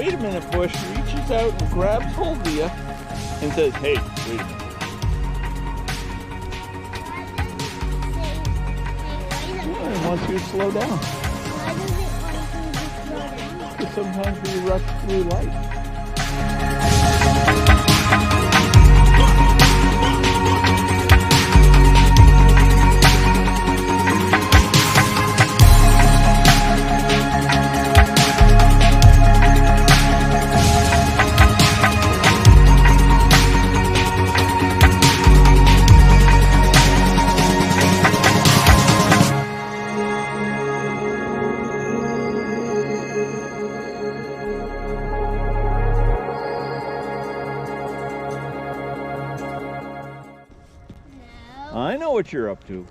wait a minute bush reaches out and grabs hold of you and says, hey, wait a minute. Well, it wants you to slow down. Why does it want you to slow down? Because sometimes we rush through life. I know what you're up to.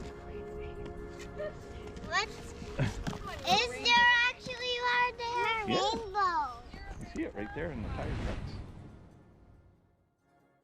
What? Is there actually are there rainbows? You see it right there in the tire tracks.